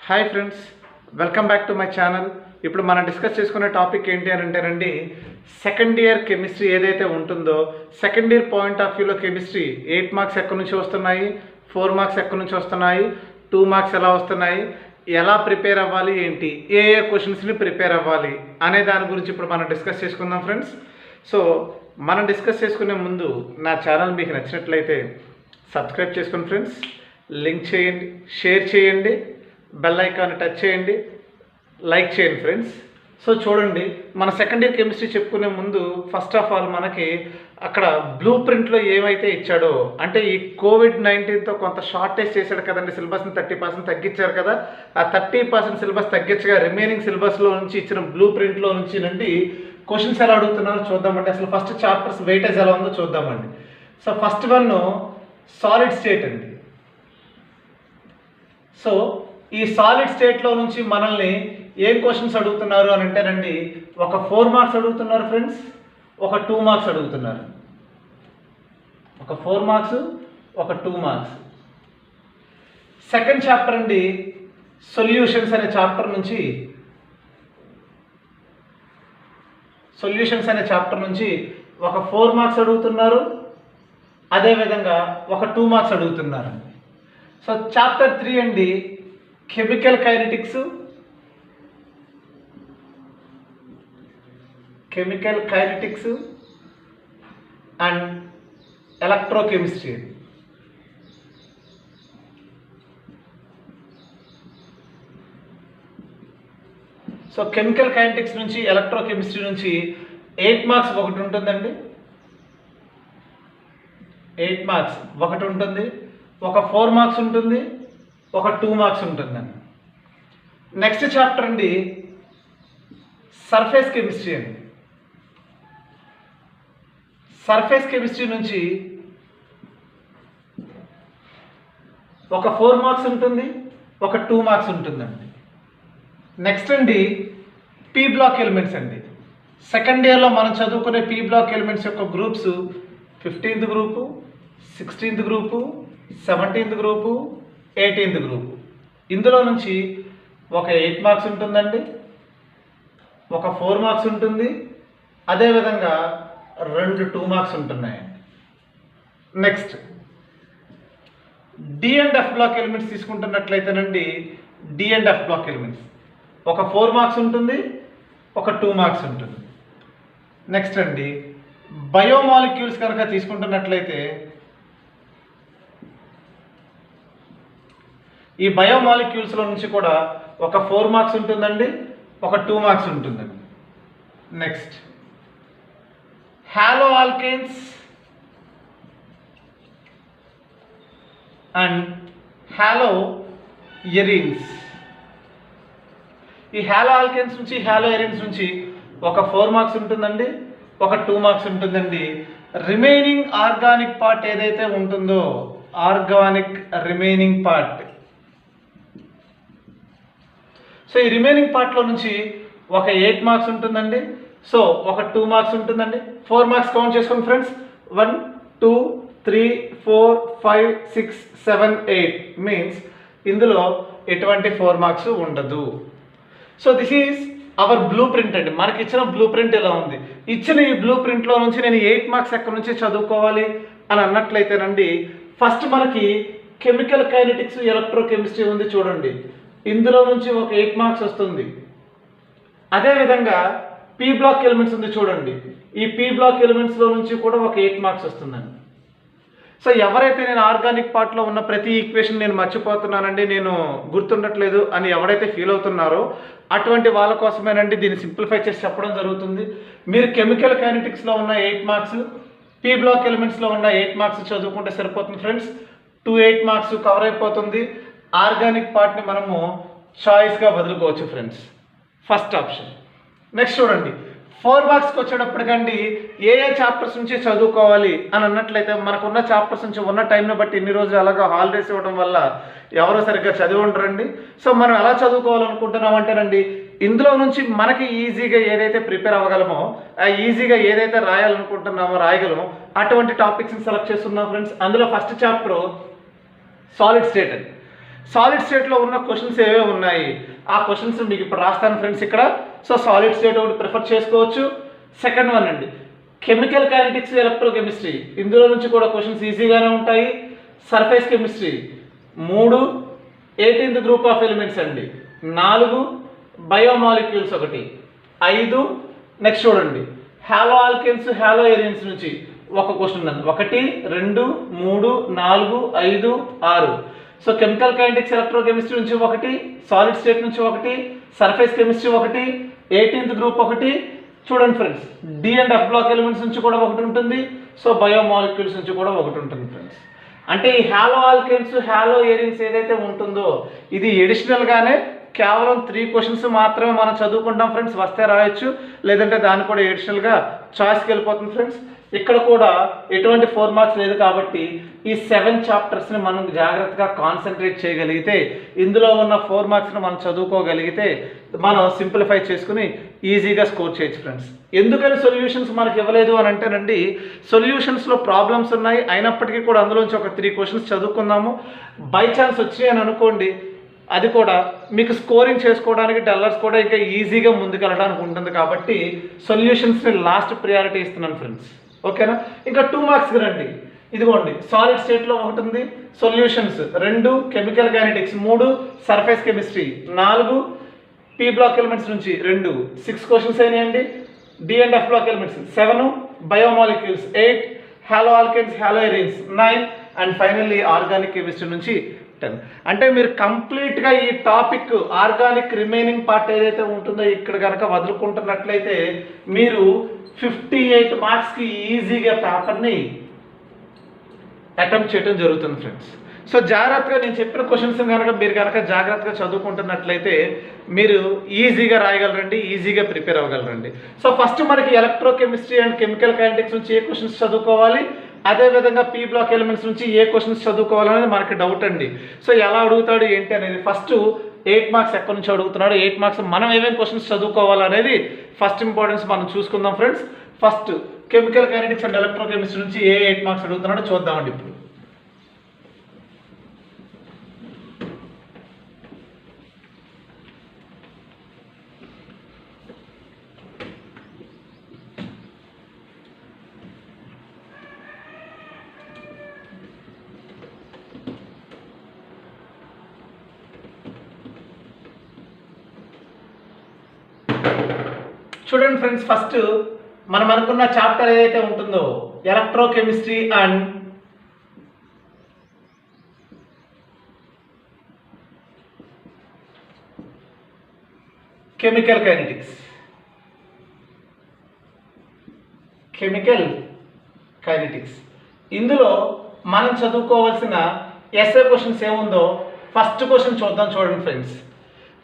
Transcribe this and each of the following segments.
Hi friends, welcome back to my channel. ఇప్పుడు మనం discuss చేసుకునే టాపిక్ ఏంటి అని అంటేనండి, సెకండ్ ఇయర్ కెమిస్ట్రీ ఏదైతే ఉంటుందో సెకండ్ ఇయర్ పాయింట్ ఆఫ్ వ్యూలో కెమిస్ట్రీ 8 మార్క్స్ ఎక్కడి నుంచి వస్తున్నాయి, 4 మార్క్స్ ఎక్కడి నుంచి వస్తున్నాయి, 2 మార్క్స్ ఎలా వస్తున్నాయి, ఎలా ప్రిపేర్ అవ్వాలి, ఏంటి ఏ క్వశ్చన్స్ని ప్రిపేర్ అవ్వాలి అనే దాని గురించి ఇప్పుడు మనం డిస్కస్ చేసుకుందాం ఫ్రెండ్స్. సో మనం డిస్కస్ చేసుకునే ముందు నా ఛానల్ మీకు నచ్చినట్లయితే సబ్స్క్రైబ్ చేసుకోండి ఫ్రెండ్స్, లింక్ చేయండి, షేర్ చేయండి, బెల్ ఐకాన్ టచ్ చేయండి, లైక్ చేయండి ఫ్రెండ్స్. సో చూడండి, మన సెకండ్ ఇయర్ కెమిస్ట్రీ చెప్పుకునే ముందు ఫస్ట్ ఆఫ్ ఆల్ మనకి అక్కడ బ్లూ ప్రింట్లో ఏమైతే ఇచ్చాడో, అంటే ఈ కోవిడ్-19తో కొంత షార్టేజ్ చేశాడు కదండి, సిలబస్ని 30% తగ్గించారు కదా. ఆ 30% సిలబస్ తగ్గించగా రిమైనింగ్ సిలబస్లో నుంచి ఇచ్చిన బ్లూ ప్రింట్లో నుంచి నుండి క్వశ్చన్స్ ఎలా అడుగుతున్నారో చూద్దామండి. అసలు ఫస్ట్ చాప్టర్స్ వెయిటేజ్ ఎలా ఉందో చూద్దామండి. So first one solid state అండి. సో ఈ సాలిడ్ స్టేట్లో నుంచి మనల్ని ఏం క్వశ్చన్స్ అడుగుతున్నారు అని అంటేనండి, ఒక 4 మార్క్స్ అడుగుతున్నారు ఫ్రెండ్స్, ఒక 2 మార్క్స్ అడుగుతున్నారు. ఒక 4 మార్క్స్, ఒక 2 మార్క్స్. సెకండ్ చాప్టర్ అండి, సొల్యూషన్స్ అనే చాప్టర్ నుంచి ఒక 4 మార్క్స్ అడుగుతున్నారు, అదేవిధంగా ఒక 2 మార్క్స్ అడుగుతున్నారు. సో చాప్టర్ 3 అండి, chemical kinetics and electrochemistry. So chemical kinetics నుంచి ఎలక్ట్రోకెమిస్ట్రీ నుంచి 8 మార్క్స్ ఒకటి ఉంటుందండి, 8 మార్క్స్ ఒకటి ఉంటుంది, ఒక 4 మార్క్స్ ఉంటుంది, ఒక 2 మార్క్స్ ఉంటుందండి. నెక్స్ట్ చాప్టర్ అండి, సర్ఫేస్ కెమిస్ట్రీ అండి. సర్ఫేస్ కెమిస్ట్రీ నుంచి ఒక 4 మార్క్స్ ఉంటుంది, ఒక 2 మార్క్స్ ఉంటుందండి. నెక్స్ట్ అండి, పీ బ్లాక్ ఎలిమెంట్స్ అండి. సెకండ్ ఇయర్లో మనం చదువుకునే పీ బ్లాక్ ఎలిమెంట్స్ యొక్క groups 15th group, 16th group, 17th group, 18th group. ఇందులో నుంచి ఒక 8 మార్క్స్ ఉంటుందండి, ఒక 4 మార్క్స్ ఉంటుంది, అదేవిధంగా 2 మార్క్స్ ఉంటున్నాయండి. Next D and F block elements తీసుకుంటున్నట్లయితేనండి, D and F block elements ఒక 4 మార్క్స్ ఉంటుంది, ఒక 2 మార్క్స్ ఉంటుంది. నెక్స్ట్ అండి, బయోమాలిక్యూల్స్ కనుక తీసుకుంటున్నట్లయితే ఈ బయోమాలిక్యూల్స్లో నుంచి కూడా ఒక 4 మార్క్స్ ఉంటుందండి, ఒక 2 మార్క్స్ ఉంటుందండి. Next halo alkanes and halo arenes. ఈ హాలో ఆల్కేన్స్ నుంచి హాలో ఎరిన్స్ నుంచి ఒక 4 మార్క్స్ ఉంటుందండి, ఒక 2 మార్క్స్ ఉంటుందండి. రిమైనింగ్ ఆర్గానిక్ పార్ట్ ఏదైతే ఉంటుందో, ఆర్గానిక్ రిమైనింగ్ పార్ట్, సో ఈ రిమైనింగ్ పార్ట్లో నుంచి ఒక 8 మార్క్స్ ఉంటుందండి, సో ఒక 2 మార్క్స్ ఉంటుందండి. 4 మార్క్స్ కౌంట్ చేసుకోండి ఫ్రెండ్స్, 1 2 3 4 5 6 7 8 మీన్స్ ఇందులో ఎటువంటి 4 మార్క్స్ ఉండదు. So this is our blue print అండి. మనకి ఇచ్చిన బ్లూ ప్రింట్ ఎలా ఉంది, ఇచ్చిన ఈ బ్లూ ప్రింట్లో నుంచి నేను 8 మార్క్స్ ఎక్కడి నుంచి చదువుకోవాలి అని అన్నట్లయితేనండి, ఫస్ట్ మనకి కెమికల్ కైనెటిక్స్, ఎలక్ట్రోకెమిస్ట్రీ ఉంది చూడండి, ఇందులో నుంచి ఒక 8 మార్క్స్ వస్తుంది. అదేవిధంగా పీ బ్లాక్ ఎలిమెంట్స్ ఉంది చూడండి, ఈ పీ బ్లాక్ ఎలిమెంట్స్లో నుంచి కూడా ఒక 8 మార్క్స్ వస్తుందండి. సో ఎవరైతే నేను ఆర్గానిక్ పార్ట్లో ఉన్న ప్రతి ఈక్వేషన్ నేను మర్చిపోతున్నానండి, నేను గుర్తుండట్లేదు అని ఎవరైతే ఫీల్ అవుతున్నారో అటువంటి వాళ్ళ కోసమేనండి దీన్ని సింప్లిఫై చేసి చెప్పడం జరుగుతుంది. మీరు కెమికల్ కైనెటిక్స్లో ఉన్న 8 మార్క్స్, పీ బ్లాక్ ఎలిమెంట్స్లో ఉన్న 8 మార్క్స్ చదువుకుంటే సరిపోతుంది ఫ్రెండ్స్. 8 మార్క్స్ కవర్ అయిపోతుంది. ఆర్గానిక్ పార్ట్ని మనము చాయిస్గా వదులుకోవచ్చు ఫ్రెండ్స్, ఫస్ట్ ఆప్షన్. నెక్స్ట్ చూడండి, 4 మార్క్స్కి వచ్చేటప్పటికండి ఏ చాప్టర్స్ నుంచి చదువుకోవాలి అని అన్నట్లయితే, మనకున్న చాప్టర్స్ నుంచి ఉన్న టైంని బట్టి ఇన్ని రోజులు అలాగా హాలిడేస్ ఇవ్వడం వల్ల ఎవరో సరిగ్గా చదివి ఉండరండి. సో మనం ఎలా చదువుకోవాలనుకుంటున్నామంటేనండి, ఇందులో నుంచి మనకి ఈజీగా ఏదైతే ప్రిపేర్ అవ్వగలమో, ఈజీగా ఏదైతే రాయాలనుకుంటున్నామో రాయగలమో అటువంటి టాపిక్స్ని సెలెక్ట్ చేస్తున్నాం ఫ్రెండ్స్. అందులో ఫస్ట్ చాప్టర్ సాలిడ్ స్టేట్ అండి. సాలిడ్ స్టేట్లో ఉన్న క్వశ్చన్స్ ఏవే ఉన్నాయి ఆ క్వశ్చన్స్ మీకు ఇప్పుడు రాస్తాను ఫ్రెండ్స్ ఇక్కడ. సో సాలిడ్ స్టేట్ ఒకటి ప్రిఫర్ చేసుకోవచ్చు. సెకండ్ వన్ అండి కెమికల్ కైనెటిక్స్, ఎలక్ట్రోకెమిస్ట్రీ. ఇందులో నుంచి కూడా క్వశ్చన్స్ ఈజీగానే ఉంటాయి. Surface chemistry 3, 18th group of elements అండి 4, బయోమాలిక్యూల్స్ 1, 5. నెక్స్ట్ చూడండి హాలో ఆల్కెన్స్, హాలో ఏరియన్స్ నుంచి ఒక క్వశ్చన్ ఉంది. 1, 2, 3, 4, 5, 6. సో కెమికల్ కైనెటిక్స్, ఎలక్ట్రోకెమిస్ట్రీ నుంచి 1, సాలిడ్ స్టేట్ నుంచి 1, సర్ఫేస్ కెమిస్ట్రీ 1, 18th గ్రూప్ 1. చూడండి friends D and F block elements నుంచి కూడా 1 ఉంటుంది. సో బయోమాలిక్యూల్స్ నుంచి కూడా 1 ఉంటుంది ఫ్రెండ్స్. అంటే ఈ హాలో ఆల్కెన్స్, హాలో ఏరియన్స్ ఏదైతే ఉంటుందో ఇది ఎడిషనల్గానే కేవలం 3 క్వశ్చన్స్ మాత్రమే మనం చదువుకుంటాం ఫ్రెండ్స్. వస్తే రాయొచ్చు, లేదంటే దాన్ని కూడా ఎడిషనల్గా చాయిస్కి వెళ్ళిపోతుంది ఫ్రెండ్స్. ఇక్కడ కూడా ఎటువంటి 4 మార్క్స్ లేదు కాబట్టి ఈ 7 చాప్టర్స్ని మనం జాగ్రత్తగా కాన్సన్ట్రేట్ చేయగలిగితే, ఇందులో ఉన్న 4 మార్క్స్ని మనం చదువుకోగలిగితే మనం సింప్లిఫై చేసుకుని ఈజీగా స్కోర్ చేయొచ్చు ఫ్రెండ్స్. ఎందుకని సొల్యూషన్స్ మనకి ఇవ్వలేదు అని అంటేనండి, సొల్యూషన్స్లో ప్రాబ్లమ్స్ ఉన్నాయి, అయినప్పటికీ కూడా అందులోంచి ఒక 3 క్వశ్చన్స్ చదువుకుందాము. బై ఛాన్స్ వచ్చాయి అని అనుకోండి, అది కూడా మీకు స్కోరింగ్ చేసుకోవడానికి డల్లర్స్ కూడా ఇంకా ఈజీగా ముందుకెళ్ళడానికి ఉంటుంది కాబట్టి సొల్యూషన్స్ని లాస్ట్ ప్రియారిటీ ఇస్తున్నాను ఫ్రెండ్స్. ఓకేనా? ఇంకా 2 మార్క్స్కి రండి. ఇదిగోండి సాలిడ్ స్టేట్లో 1 ఉంది, solutions 2, chemical kinetics 3, surface chemistry 4, P block elements నుంచి 2, 6 క్వశ్చన్స్ అయినాయండి. D and F block elements 7, biomolecules 8, halo alkanes, halo arenes 9 and finally organic chemistry నుంచి 10. అంటే మీరు కంప్లీట్గా ఈ టాపిక్ ఆర్గానిక్ రిమైనింగ్ పార్ట్ ఏదైతే ఉంటుందో ఇక్కడ కనుక వదులుకుంటున్నట్లయితే మీరు 58 మార్క్స్కి ఈజీగా పేపర్ని అటెంప్ట్ చేయడం జరుగుతుంది ఫ్రెండ్స్. సో జాగ్రత్తగా నేను చెప్పిన క్వశ్చన్స్ కనుక మీరు కనుక జాగ్రత్తగా చదువుకుంటున్నట్లయితే మీరు ఈజీగా రాయగలరండి, ఈజీగా ప్రిపేర్ అవ్వగలరండి. సో ఫస్ట్ మనకి ఎలక్ట్రోకెమిస్ట్రీ అండ్ కెమికల్ కైనెటిక్స్ నుంచి ఏ క్వశ్చన్స్ చదువుకోవాలి, అదేవిధంగా పీ బ్లాక్ ఎలిమెంట్స్ నుంచి ఏ క్వశ్చన్స్ చదువుకోవాలనేది మనకి డౌట్ అండి. సో ఎలా అడుగుతాడు ఏంటి అనేది ఫస్ట్ 8 మార్క్స్ ఎక్కడి నుంచి అడుగుతున్నాడు, 8 మార్క్స్ మనం ఏమేమి క్వశ్చన్స్ చదువుకోవాలనేది ఫస్ట్ ఇంపార్టెన్స్ మనం చూసుకుందాం friends. First chemical kinetics and electrochemistry నుంచి ఏ 8 మార్క్స్ అడుగుతున్నాడో చూద్దామండి ఇప్పుడు. చూడండి ఫ్రెండ్స్, ఫస్ట్ మనం అనుకున్న చాప్టర్ ఏదైతే ఉంటుందో ఎలక్ట్రోకెమిస్ట్రీ అండ్ కెమికల్ కైనెటిక్స్. ఇందులో మనం చదువుకోవాల్సిన ఎస్ఏ క్వశ్చన్స్ ఏముందో ఫస్ట్ క్వశ్చన్ చూద్దాం. చూడండి ఫ్రెండ్స్,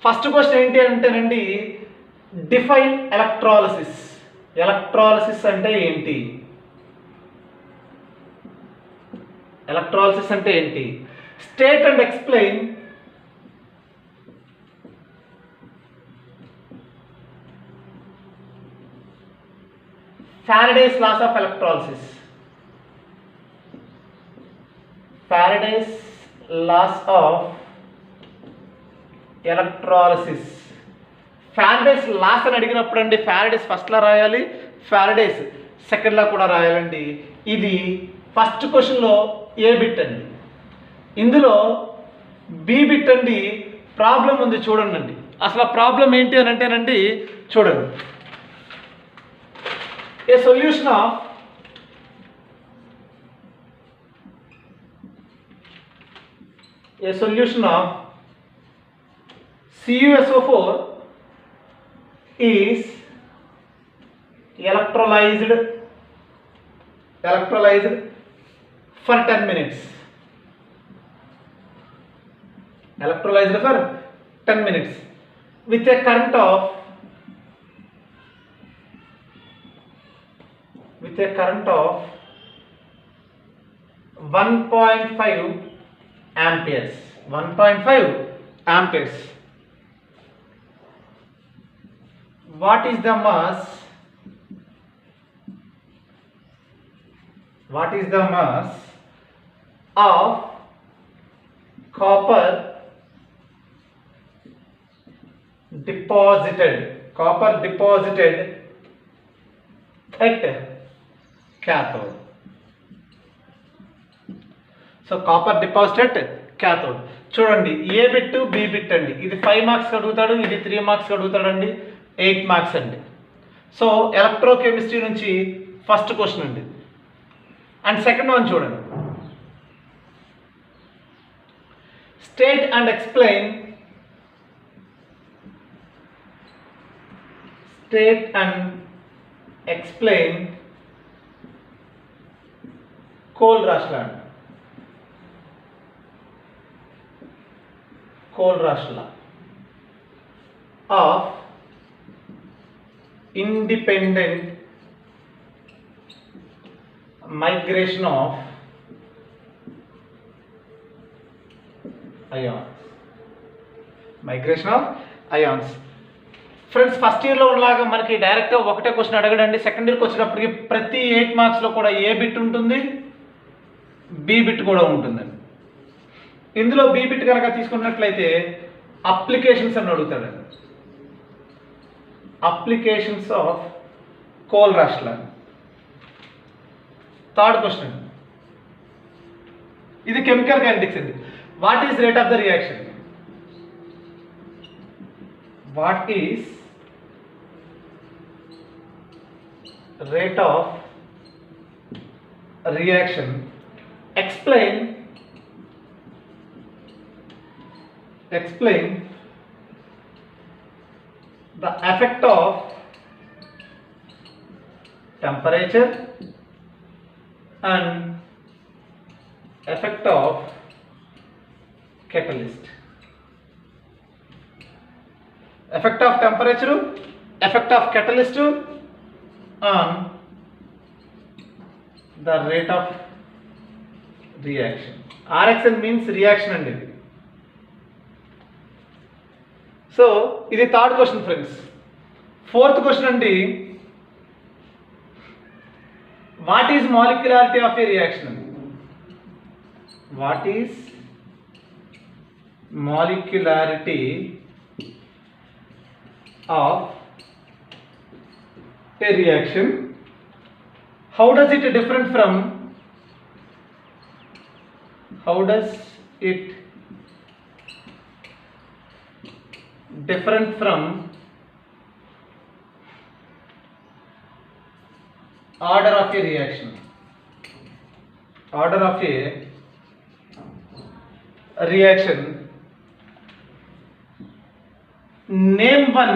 ఫస్ట్ క్వశ్చన్ ఏంటి అంటేనండి డిఫైన్ ఎలక్ట్రాలిసిస్. ఎలక్ట్రాలిసిస్ అంటే ఏంటి? ఎలక్ట్రాలిసిస్ అంటే ఏంటి? State and explain Faraday's laws of electrolysis. Faraday's laws of electrolysis. Faraday's laws అని అడిగినప్పుడు అండి Faraday's ఫస్ట్లో రాయాలి, Faraday's సెకండ్లో కూడా రాయాలండి. ఇది ఫస్ట్ క్వశ్చన్లో ఏ బిట్ అండి, ఇందులో బి బిట్ అండి. ప్రాబ్లం ఉంది చూడండి అండి. అసలు ఆ ప్రాబ్లం ఏంటి అని అంటేనండి చూడండి, a solution of CuSO4 is electrolyzed for 10 minutes. Electrolyzed for 10 minutes with a current of 1.5 amperes. 1.5 amperes. What is the mass? Of copper deposited, copper deposited at cathode. So copper deposit cathode. చూడండి ఏ bit B bit అండి. ఇది 5 marks అడుగుతాడు, ఇది 3 marks అడుగుతాడండి, 8 marks అండి. So electrochemistry నుంచి first question అండి. And second one చూడండి. State and explain Kohlrausch law of independent migration of ions. Friends first ఇయర్లో ఉన్నలాగా మనకి డైరెక్ట్గా ఒకటే క్వశ్చన్ అడగడండి. సెకండ్ ఇయర్కి వచ్చినప్పటికి ప్రతి 8 మార్క్స్లో కూడా ఏ బిట్ ఉంటుంది, బి బిట్ కూడా ఉంటుందండి. ఇందులో బి బిట్ కనుక తీసుకున్నట్లయితే అప్లికేషన్స్ అని అడుగుతాడండి. Applications of Kohlrausch law. Third question, ఇది కెమికల్ కైనెటిక్స్ అండి. What is rate of the reaction? What is rate of reaction? Explain the effect of temperature and effect of catalyst. Effect of temperature, effect of catalyst on the rate of reaction. RXN means reaction and it. So ఇది third question friends. Fourth question అండి, what is molecularity of a reaction? What is molecularity of a reaction? How does it different from order of a reaction? Order of a reaction. Name one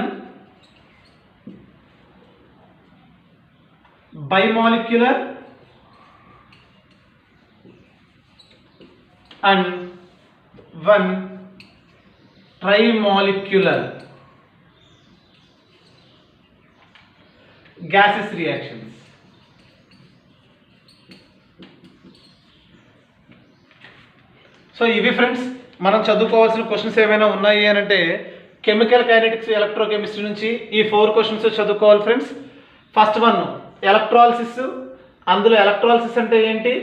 bimolecular and one trimolecular gaseous reactions. So ఇవి friends మనం చదువుకోవాల్సిన questions ఏమైనా ఉన్నాయి అని అంటే chemical kinetics, electrochemistry నుంచి ఈ 4 questions చదువుకోవాలి ఫ్రెండ్స్. First one electrolysis. అందులో ఎలక్ట్రాలిసిస్ అంటే ఏంటి,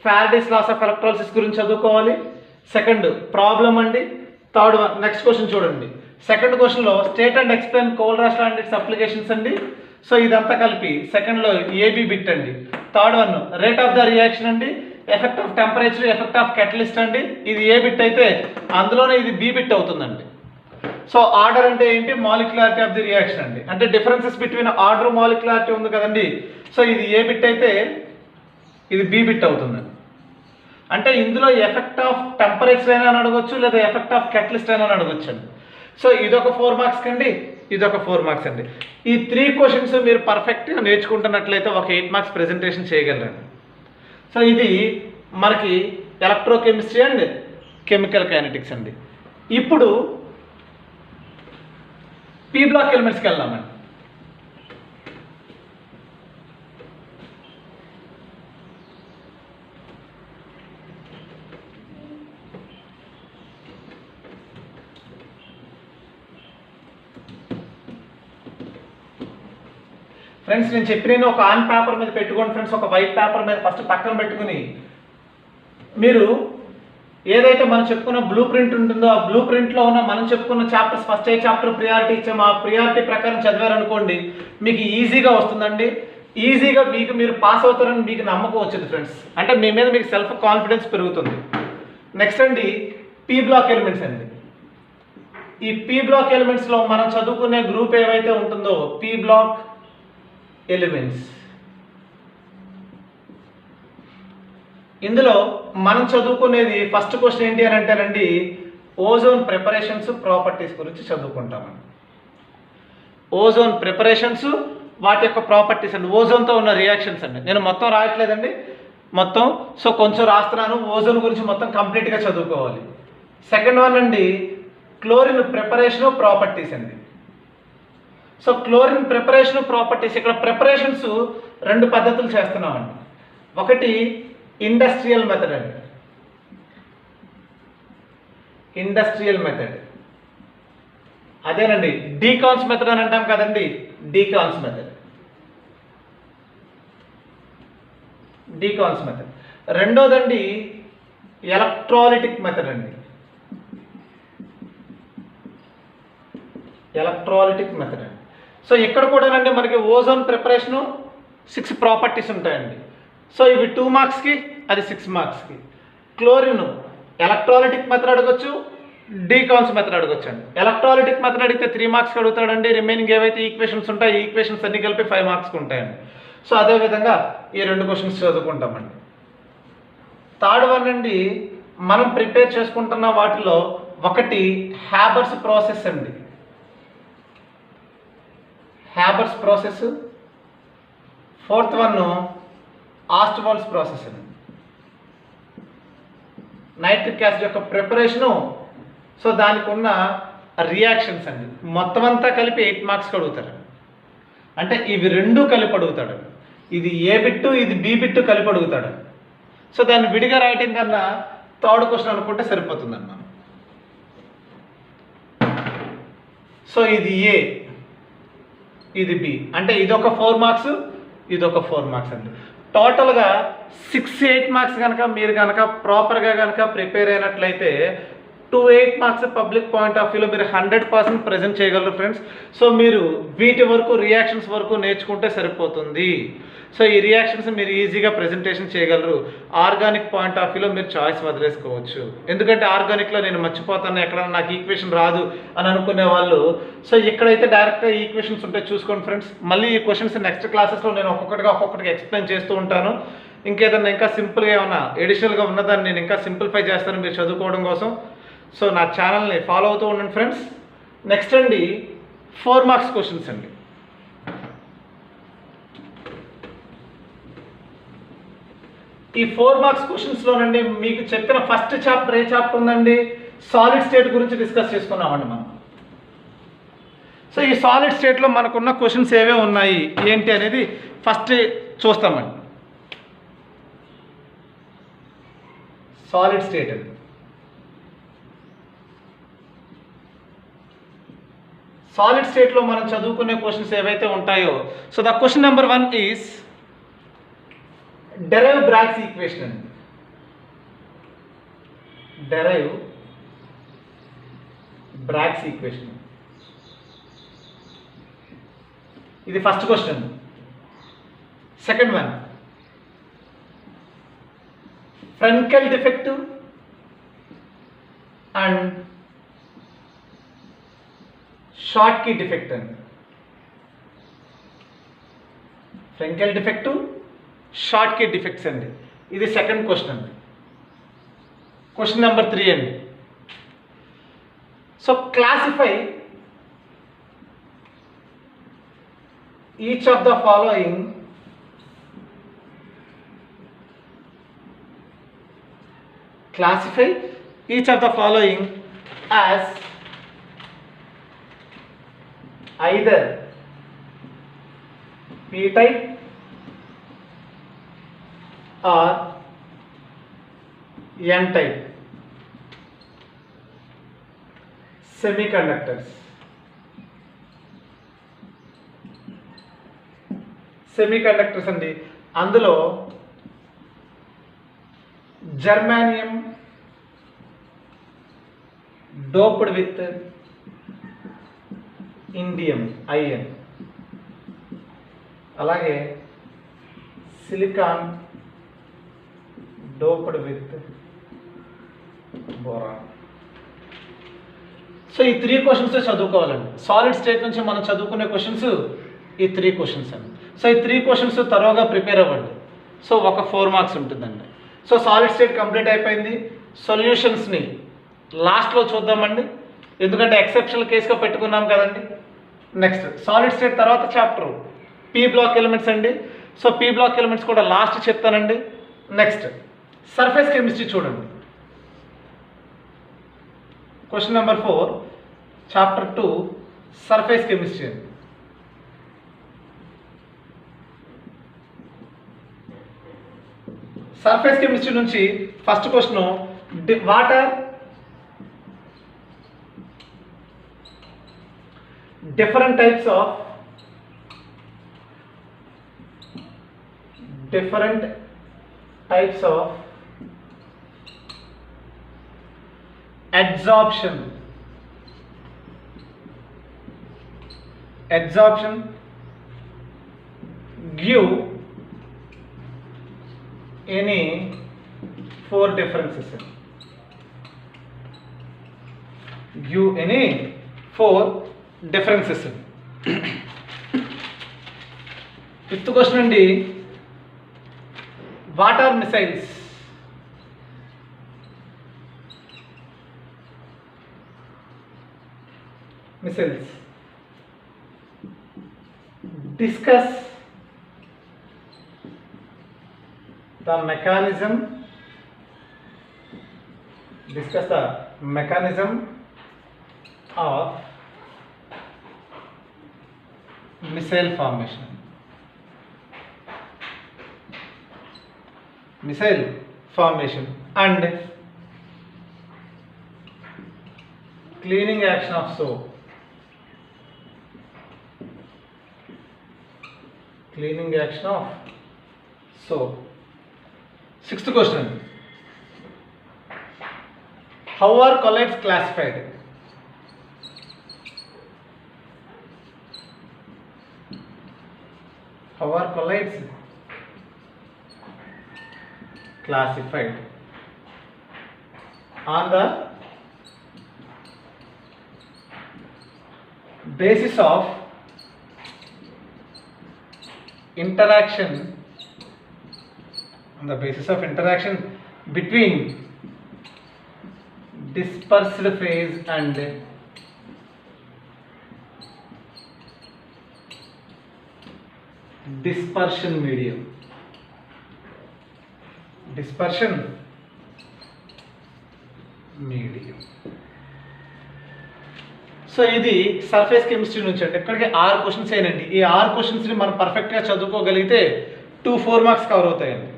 ఫారడేస్ లాస్ ఆఫ్ ఎలక్ట్రాలిసిస్ గురించి చదువుకోవాలి. సెకండ్ ప్రాబ్లం అండి. థర్డ్ వన్ నెక్స్ట్ క్వశ్చన్ చూడండి. సెకండ్ క్వశ్చన్లో state and explain Kohlrausch law and its applications అండి. సో ఇదంతా కలిపి సెకండ్లో ఏబి బిట్ అండి. Third one rate of the reaction అండి. Effect of temperature, effect of catalyst అండి. ఇది ఏ బిట్ అయితే అందులోనే ఇది బి బిట్ అవుతుందండి. సో ఆర్డర్ అంటే ఏంటి, మాలిక్యులారిటీ ఆఫ్ ది రియాక్షన్ అండి. అంటే డిఫరెన్సెస్ బిట్వీన్ ఆర్డర్ మాలిక్యులారిటీ ఉంది కదండి. సో ఇది ఏ బిట్ అయితే ఇది బి బిట్ అవుతుందండి. అంటే ఇందులో ఎఫెక్ట్ ఆఫ్ టెంపరేచర్ అయినా అడగొచ్చు, లేదా ఎఫెక్ట్ ఆఫ్ కెటలిస్ట్ అయినా అడగొచ్చు అండి. సో ఇదొక 4 మార్క్స్ అండి, ఇదొక 4 మార్క్స్ అండి. ఈ 3 క్వశ్చన్స్ మీరు పర్ఫెక్ట్గా నేర్చుకుంటున్నట్లయితే ఒక 8 మార్క్స్ ప్రెజెంటేషన్ చేయగలరండి. సో ఇది మనకి ఎలక్ట్రోకెమిస్ట్రీ అండ్ కెమికల్ కైనెటిక్స్ అండి. ఇప్పుడు పీ బ్లాక్ ఎలిమెంట్స్కి వెళ్దామండి. ఫ్రెండ్స్ నేను చెప్పిన ఒక ఆన్ పేపర్ మీద పెట్టుకోండి ఫ్రెండ్స్. ఒక వైట్ పేపర్ మీద ఫస్ట్ పక్కన పెట్టుకుని మీరు ఏదైతే మనం చెప్పుకున్న బ్లూ ప్రింట్ ఉంటుందో ఆ బ్లూ ప్రింట్లో ఉన్న మనం చెప్పుకున్న చాప్టర్స్ ఫస్ట్ ఏ చాప్టర్ ప్రియారిటీ ఇచ్చాము, ఆ ప్రియారిటీ ప్రకారం చదివారనుకోండి మీకు ఈజీగా వస్తుందండి. ఈజీగా మీరు పాస్ అవుతారని మీకు నమ్మకం వచ్చింది ఫ్రెండ్స్. అంటే మీ మీద మీకు సెల్ఫ్ కాన్ఫిడెన్స్ పెరుగుతుంది. నెక్స్ట్ అండి పీ బ్లాక్ ఎలిమెంట్స్ అండి. ఈ పీ బ్లాక్ ఎలిమెంట్స్లో మనం చదువుకునే గ్రూప్ ఏవైతే ఉంటుందో పీ బ్లాక్ ఎలిమెంట్స్, ఇందులో మనం చదువుకునేది ఫస్ట్ క్వశ్చన్ ఏంటి అని అంటేనండి ఓజోన్ ప్రిపరేషన్స్ ప్రాపర్టీస్ గురించి చదువుకుంటామండి. ఓజోన్ ప్రిపరేషన్స్ వాటి యొక్క ప్రాపర్టీస్ అండి, ఓజోన్తో ఉన్న రియాక్షన్స్ అండి. నేను మొత్తం రాయట్లేదండి, మొత్తం సో కొంచెం రాస్తున్నాను. ఓజోన్ గురించి మొత్తం కంప్లీట్గా చదువుకోవాలి. సెకండ్ వన్ అండి క్లోరిన్ ప్రిపరేషన్ ప్రాపర్టీస్ అండి. సో క్లోరిన్ ప్రిపరేషన్ ప్రాపర్టీస్, ఇక్కడ ప్రిపరేషన్స్ 2 పద్ధతులు చేస్తున్నామండి. ఒకటి ఇండస్ట్రియల్ మెథడ్ అండి, ఇండస్ట్రియల్ మెథడ్. అదేనండి డీకాన్స్ మెథడ్ అని అంటాం కదండి, డీకాన్స్ మెథడ్, డీకాన్స్ మెథడ్. రెండోదండి ఎలక్ట్రాలిటిక్ మెథడ్ అండి, ఎలక్ట్రాలిటిక్ మెథడ్ అండి. సో ఇక్కడ కూడానండి మనకి ఓజోన్ ప్రిపరేషను 6 ప్రాపర్టీస్ ఉంటాయండి. సో ఇవి 2 మార్క్స్కి, అది 6 మార్క్స్కి. క్లోరిన్ ఎలక్ట్రాలిటిక్ మెథడ్ అడగొచ్చు, డీకాన్స్ మెథడ్ అడగొచ్చు అండి. ఎలక్ట్రాలిటిక్ మెథడ్ అడిగితే 3 మార్క్స్కి అడుగుతాడండి. రిమైనింగ్ ఏవైతే ఈక్వేషన్స్ ఉంటాయి ఈ ఈక్వేషన్స్ అన్ని కలిపి 5 మార్క్స్కి ఉంటాయండి. సో అదేవిధంగా ఈ 2 క్వశ్చన్స్ చదువుకుంటామండి. థర్డ్ వన్ అండి మనం ప్రిపేర్ చేసుకుంటున్న వాటిలో ఒకటి హ్యాబర్స్ ప్రాసెస్ అండి, Haber's process. Fourth one Ostwald's process అండి, నైట్రిక్ యాసిడ్ యొక్క ప్రిపరేషను. సో దానికి ఉన్న రియాక్షన్స్ అండి. మొత్తం అంతా కలిపి 8 మార్క్స్కి అడుగుతారు. అంటే ఇవి 2 కలిపి అడుగుతాడు, ఇది ఏ బిట్టు ఇది బి బిట్టు కలిపి అడుగుతాడు. సో దాన్ని విడిగా రాయటం కన్నా థర్డ్ క్వశ్చన్ అనుకుంటే సరిపోతుందండి మనం. సో ఇది ఏ ఇది బి, అంటే ఇదొక 4 మార్క్స్ ఇదొక 4 మార్క్స్ అండి. టోటల్గా 6-8 మార్క్స్ కనుక మీరు కనుక ప్రాపర్గా కనుక ప్రిపేర్ అయినట్లయితే 2-8 మార్క్స్ పబ్లిక్ పాయింట్ ఆఫ్ వ్యూలో మీరు 100% ప్రజెంట్ చేయగలరు ఫ్రెండ్స్. సో మీరు వీటి వరకు రియాక్షన్స్ వరకు నేర్చుకుంటే సరిపోతుంది. సో ఈ రియాక్షన్స్ మీరు ఈజీగా ప్రజెంటేషన్ చేయగలరు. ఆర్గానిక్ పాయింట్ ఆఫ్ వ్యూలో మీరు చాయిస్ వదిలేసుకోవచ్చు. ఎందుకంటే ఆర్గానిక్లో నేను మర్చిపోతాను ఎక్కడన్నా నాకు ఈక్వేషన్ రాదు అని అనుకునే వాళ్ళు, సో ఇక్కడైతే డైరెక్ట్గా ఈక్వేషన్స్ ఉంటాయి చూసుకోండి ఫ్రెండ్స్. మళ్ళీ ఈ క్వశ్చన్స్ నెక్స్ట్ క్లాసెస్లో నేను ఒక్కొక్కటిగా ఎక్స్ప్లెయిన్ చేస్తూ ఉంటాను. ఇంకేదన్నా ఇంకా సింపుల్గా ఏమన్నా ఎడిషనల్గా ఉన్నదాన్ని నేను ఇంకా సింప్లిఫై చేస్తాను మీరు చదువుకోవడం కోసం. సో నా ఛానల్ని ఫాలో అవుతూ ఉండండి ఫ్రెండ్స్. నెక్స్ట్ అండి 4 మార్క్స్ క్వశ్చన్స్ అండి. ఈ 4 మార్క్స్ క్వశ్చన్స్లోనండి మీకు చెప్పిన ఫస్ట్ చాప్టర్ ఏ చాప్టర్ ఉందండి, సాలిడ్ స్టేట్ గురించి డిస్కస్ చేసుకున్నామండి మనం. సో ఈ సాలిడ్ స్టేట్లో మనకున్న క్వశ్చన్స్ ఏవే ఉన్నాయి ఏంటి అనేది ఫస్ట్ చూస్తామండి. సాలిడ్ స్టేట్ అండి, సాలిడ్ స్టేట్లో మనం చదువుకునే క్వశ్చన్స్ ఏవైతే ఉంటాయో, so the question number 1 is derive Bragg's equation అండి. డెరైవ్ బ్రాగ్స్ ఈక్వేషన్, ఇది first question. Second one Frenkel defect and Schottky defect అండి. Frenkel defect Schottky defects అండి, ఇది సెకండ్ క్వశ్చన్ అండి. క్వశ్చన్ నెంబర్ 3 అండి. So classify each of the following as either p-type or n-type semiconductors. Semiconductors అండి. అందులో germanium doped with indium I N. అలాగే silicon doped with boron. So ఈ 3 questions చదువుకోవాలండి. Solid state నుంచి మనం చదువుకునే క్వశ్చన్స్ ఈ 3 క్వశ్చన్స్ అండి. సో ఈ 3 క్వశ్చన్స్ తరోగా ప్రిపేర్ అవ్వండి. సో ఒక 4 మార్క్స్ ఉంటుందండి. సో సాలిడ్ స్టేట్ కంప్లీట్ అయిపోయింది. సొల్యూషన్స్ని లాస్ట్లో చూద్దామండి, ఎందుకంటే ఎక్సెప్షనల్ కేసుగా పెట్టుకున్నాం కదండి. నెక్స్ట్ సాలిడ్ స్టేట్ తర్వాత చాప్టర్ పీ బ్లాక్ ఎలిమెంట్స్ అండి. సో పీ బ్లాక్ ఎలిమెంట్స్ కూడా లాస్ట్ చెప్తానండి. నెక్స్ట్ సర్ఫేస్ కెమిస్ట్రీ చూడండి. Question number 4 chapter 2 surface chemistry అండి. సర్ఫేస్ కెమిస్ట్రీ నుంచి first question, water different types of adsorption give any 4 differences. Give any 4 differences. Fifth question అండి, what are micelles? Discuss the mechanism of missile formation. And cleaning action of soap. Sixth question, how are colloids classified? On the basis of interaction between dispersed phase and dispersion medium. So ఇది surface chemistry నుంచి అండి. ఇక్కడికి 6 questions అయినండి. ఈ 6 క్వశ్చన్స్ని మనం పర్ఫెక్ట్గా చదువుకోగలిగితే 2-4 marks cover అవుతాయండి.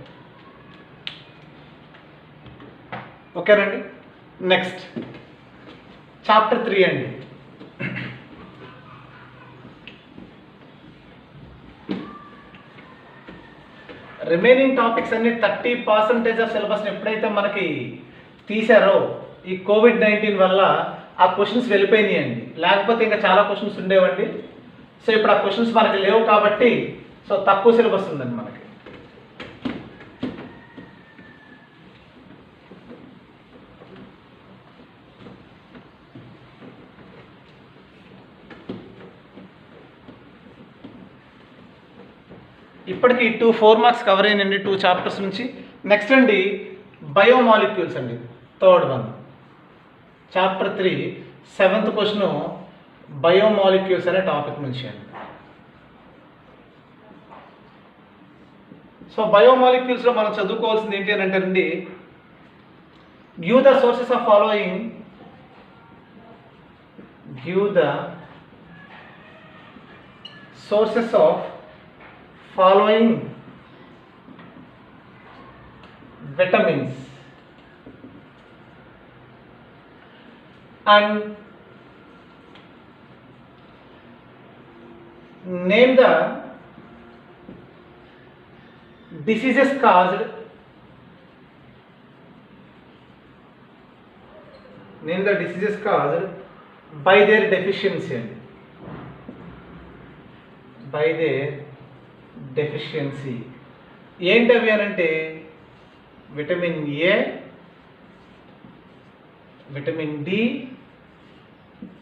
ఓకేనండి. నెక్స్ట్ చాప్టర్ 3 అండి. రిమైనింగ్ టాపిక్స్ అన్ని 30% ఆఫ్ సిలబస్ని ఎప్పుడైతే మనకి తీశారో ఈ కోవిడ్-19 వల్ల ఆ క్వశ్చన్స్ వెళ్ళిపోయినాయండి. లేకపోతే ఇంకా చాలా క్వశ్చన్స్ ఉండేవండి. సో ఇప్పుడు ఆ క్వశ్చన్స్ మనకి లేవు కాబట్టి సో తక్కువ సిలబస్ ఉందండి మనకి. ఇప్పటికి 2-4 మార్క్స్ కవర్ అయినండి 2 చాప్టర్స్ నుంచి. నెక్స్ట్ అండి బయోమాలిక్యూల్స్ అండి, third one. Chapter 3 7th question biomolecules అనే టాపిక్ నుంచి అండి. సో బయోమాలిక్యూల్స్లో మనం చదువుకోవాల్సింది ఏంటి అని అంటారండి, give the sources of following vitamins and name the diseases caused name the diseases caused by their deficiency అండి, బై దేర్ డెఫిషియన్సీ. ఏంటవి అని అంటే vitamin A, vitamin D,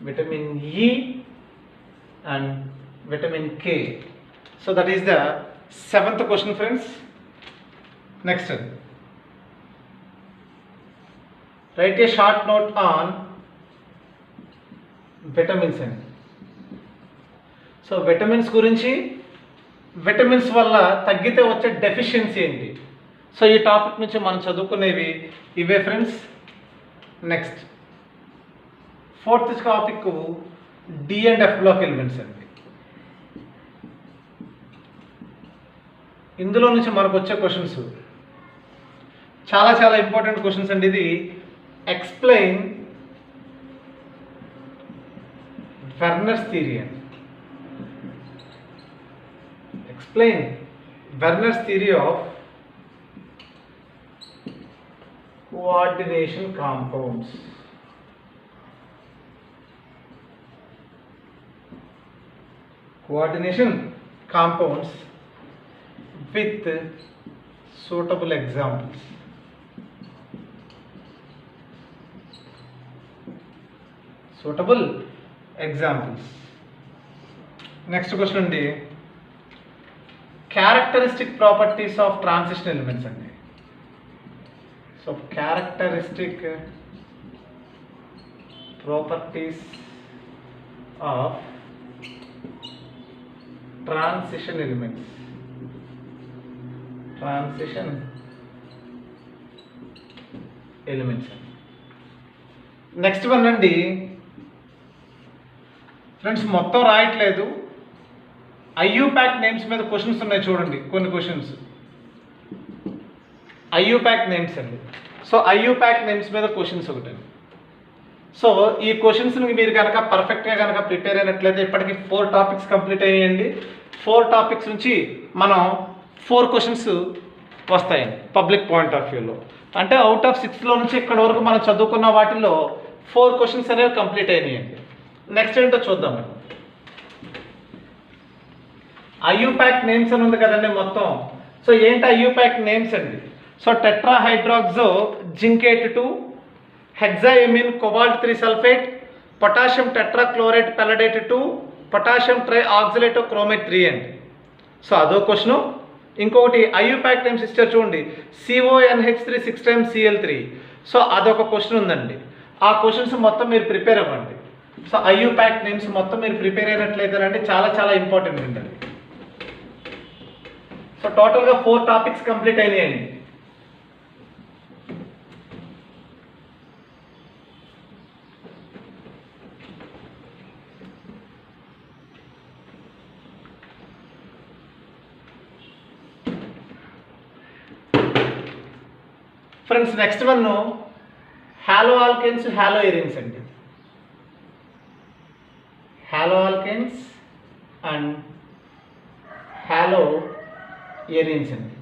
vitamin E and vitamin K. So that is the 7th question friends. Next, right A short note on vitamins అండి. So vitamins గురించి, vitamins వల్ల తగ్గితే వచ్చే deficiency ఏంటి, సో ఈ టాపిక్ నుంచి మనం చదువుకునేవి ఇవే friends. Next 4th topic D and F block elements అండి. ఇందులో నుంచి మనకు వచ్చే క్వశ్చన్స్ చాలా చాలా ఇంపార్టెంట్ క్వశ్చన్స్ అండి. ఇది ఎక్స్ప్లెయిన్ వెర్నర్స్ థియరీ అండి. Explain Werner's theory of coordination compounds. Coordination compounds with suitable examples. Suitable examples. Next question అండి, characteristic properties of transition elements అండి. So characteristic properties of transition elements. Transition elements. Next one అండి friends, మొత్తం రాయట్లేదు, IUPAC names మీద questions ఉన్నాయి చూడండి. కొన్ని questions IUPAC names అండి. So IUPAC names మీద క్వశ్చన్స్ ఒకటండి. సో ఈ క్వశ్చన్స్ని మీరు కనుక పర్ఫెక్ట్గా కనుక ప్రిపేర్ అయినట్లయితే ఇప్పటికి 4 టాపిక్స్ కంప్లీట్ అయ్యాయండి. 4 టాపిక్స్ నుంచి మనం 4 క్వశ్చన్స్ వస్తాయండి పబ్లిక్ పాయింట్ ఆఫ్ వ్యూలో. అంటే అవుట్ ఆఫ్ 6లో నుంచి ఇక్కడ వరకు మనం చదువుకున్న వాటిల్లో 4 క్వశ్చన్స్ అనేవి కంప్లీట్ అయినాయండి. నెక్స్ట్ ఏంటో చూద్దామండి. ఐయుపాక్ నేమ్స్ అని ఉంది కదండి మొత్తం. సో ఏంటి ఐయుపాక్ నేమ్స్ అండి? So tetrahydroxo zincate 2, hexaammine cobalt 3 sulphate, potassium tetrachloride palladate 2, potassium trioxalato chromate 3 అండి. సో అదో క్వశ్చను. ఇంకొకటి ఐయుపాక్ నేమ్స్ ఇస్తారు చూడండి, CONH3 6 times Cl3. సో అదొక క్వశ్చన్ ఉందండి. ఆ క్వశ్చన్స్ మొత్తం మీరు ప్రిపేర్ అవ్వండి. సో ఐయుపాక్ నేమ్స్ మొత్తం మీరు ప్రిపేర్ అయినట్లయితేనండి చాలా చాలా ఇంపార్టెంట్ ఉందండి. సో టోటల్గా 4 టాపిక్స్ కంప్లీట్ అయినాయండి. Friends next one halo alkanes, halo arenes అండి. Halo alkanes and halo arenes అండి.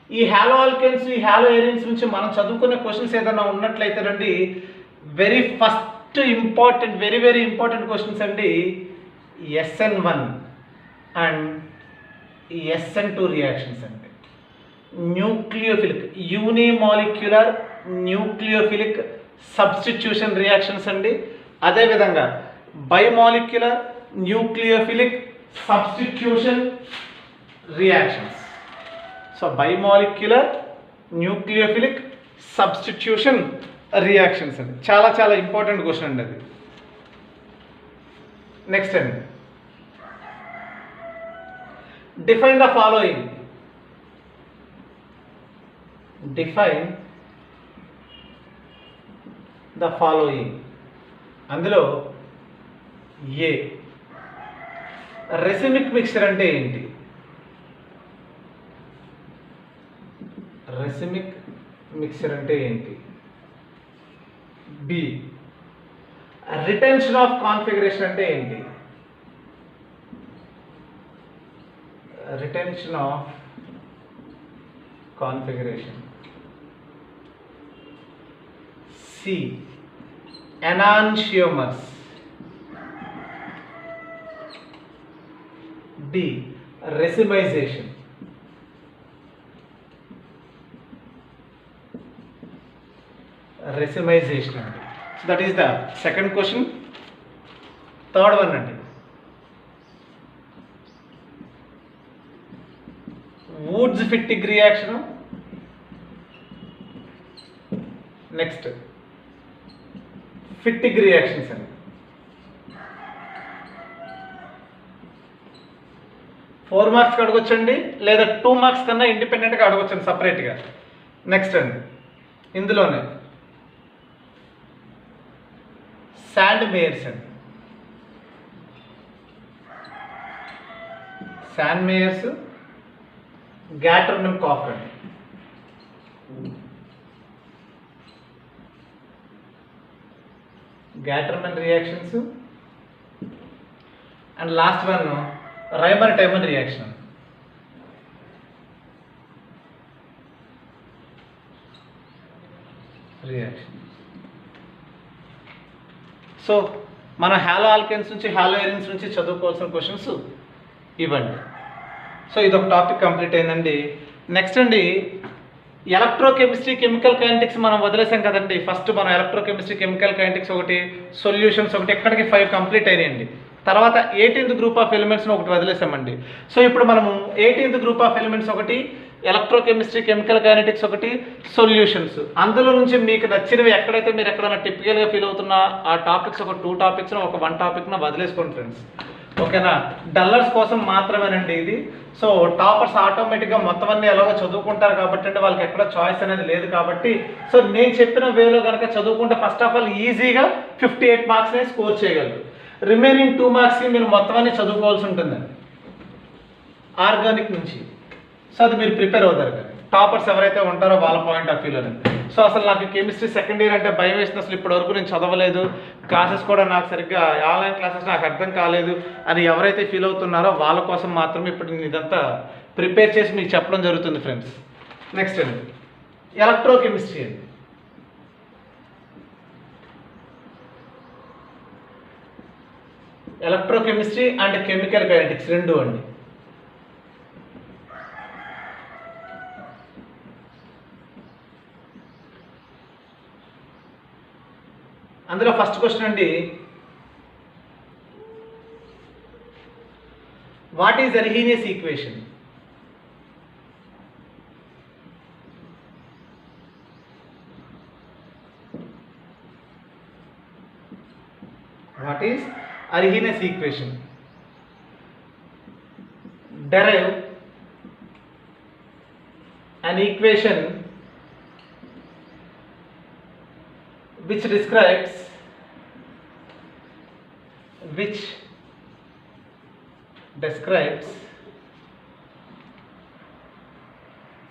ఈ హాలో ఆల్కేన్స్, ఈ హాలో ఎరిన్స్ నుంచి మనం చదువుకునే క్వశ్చన్స్ ఏదైనా ఉన్నట్లయితేనండి, very first important, very very important questions అండి. SN1 అండ్ SN2 రియాక్షన్స్ అండి. Nucleophilic, unimolecular nucleophilic substitution reactions అండి. అదేవిధంగా bimolecular nucleophilic substitution reactions. So bimolecular nucleophilic substitution reactions అండి. చాలా చాలా ఇంపార్టెంట్ క్వశ్చన్ అండి అది. నెక్స్ట్ అండి, define the following. Define the following. అందులో ఏ రెసిమిక్ మిక్చర్ అంటే ఏంటి? రెసిమిక్ మిక్చర్ అంటే ఏంటి? బి రిటెన్షన్ ఆఫ్ కాన్ఫిగరేషన్ అంటే ఏంటి? Retention of configuration. C enantiomers. D. Racemization. Racemization. So that is the second question. Third one అండి, Woods Fittig reaction. Next Fittig reactions అండి. 4 మార్క్స్కి అడగొచ్చండి, లేదా 2 మార్క్స్ కన్నా ఇండిపెండెంట్గా అడగొచ్చండి సపరేట్గా. నెక్స్ట్ అండి, ఇందులోనే శాండ్ మేయర్స్ అండి. శాండ్ మేయర్స్, గ్యాటర్నమ్ కాక్ అండి. Gattermann reactions. And last one Reimer Tiemann reaction. So మన హాలో ఆల్కెన్స్ నుంచి హాలో ఎరిన్స్ నుంచి చదువుకోవాల్సిన క్వశ్చన్స్ ఇవ్వండి. సో ఇది ఒక టాపిక్ కంప్లీట్ అయిందండి. నెక్స్ట్ అండి, ఎలక్ట్రోకెమిస్ట్రీ కెమికల్ కైనెటిక్స్ మనం వదిలేసాం కదండి. ఫస్ట్ మనం ఎలక్ట్రోకెమిస్ట్రీ కెమికల్ కైనెటిక్స్ ఒకటి, సొల్యూషన్స్ ఒకటి, ఎక్కడికి 5 కంప్లీట్ అయినాయండి. తర్వాత 18th గ్రూప్ ఆఫ్ ఎలిమెంట్స్ని ఒకటి వదిలేసామండి. సో ఇప్పుడు మనము 18th గ్రూప్ ఆఫ్ ఎలిమెంట్స్ ఒకటి, ఎలక్ట్రోకెమిస్ట్రీ కెమికల్ కైనెటిక్స్ ఒకటి, సొల్యూషన్స్. అందులో నుంచి మీకు నచ్చినవి ఎక్కడైతే మీరు ఎక్కడైనా టిపికల్గా ఫీల్ అవుతున్నా ఆ టాపిక్స్ ఒక 2 టాపిక్స్ ఒక 1 టాపిక్న వదిలేసుకోండి ఫ్రెండ్స్. ఓకేనా? డల్లర్స్ కోసం మాత్రమేనండి ఇది. సో టాపర్స్ ఆటోమేటిక్గా మొత్తం అన్ని ఎలాగో చదువుకుంటారు కాబట్టి అంటే వాళ్ళకి ఎక్కడ చాయిస్ అనేది లేదు కాబట్టి, సో నేను చెప్పిన వేలో కనుక చదువుకుంటే ఫస్ట్ ఆఫ్ ఆల్ ఈజీగా 58 మార్క్స్ని స్కోర్ చేయగలరు. రిమైనింగ్ 2 మార్క్స్కి మీరు మొత్తం అన్ని చదువుకోవాల్సి ఉంటుందండి ఆర్గానిక్ నుంచి. సో అది మీరు ప్రిపేర్ అవుతారు కదా, టాపర్స్ ఎవరైతే ఉంటారో వాళ్ళ పాయింట్ ఆఫ్ వ్యూలో. సో అసలు నాకు కెమిస్ట్రీ సెకండ్ ఇయర్ అంటే భయం వేసింది, అసలు ఇప్పటివరకు నేను చదవలేదు, క్లాసెస్ కూడా నాకు సరిగ్గా ఆన్లైన్ క్లాసెస్ నాకు అర్థం కాలేదు అని ఎవరైతే ఫీల్ అవుతున్నారో వాళ్ళ కోసం మాత్రమే ఇప్పుడు నేను ఇదంతా ప్రిపేర్ చేసి మీకు చెప్పడం జరుగుతుంది ఫ్రెండ్స్. నెక్స్ట్ అండి, ఎలక్ట్రోకెమిస్ట్రీ అండి. ఎలక్ట్రోకెమిస్ట్రీ అండ్ కెమికల్ కైనెటిక్స్ రెండు అండి. అందులో ఫస్ట్ క్వశ్చన్ అండి, what is Arrhenius equation? What is Arrhenius equation? Derive an equation which describes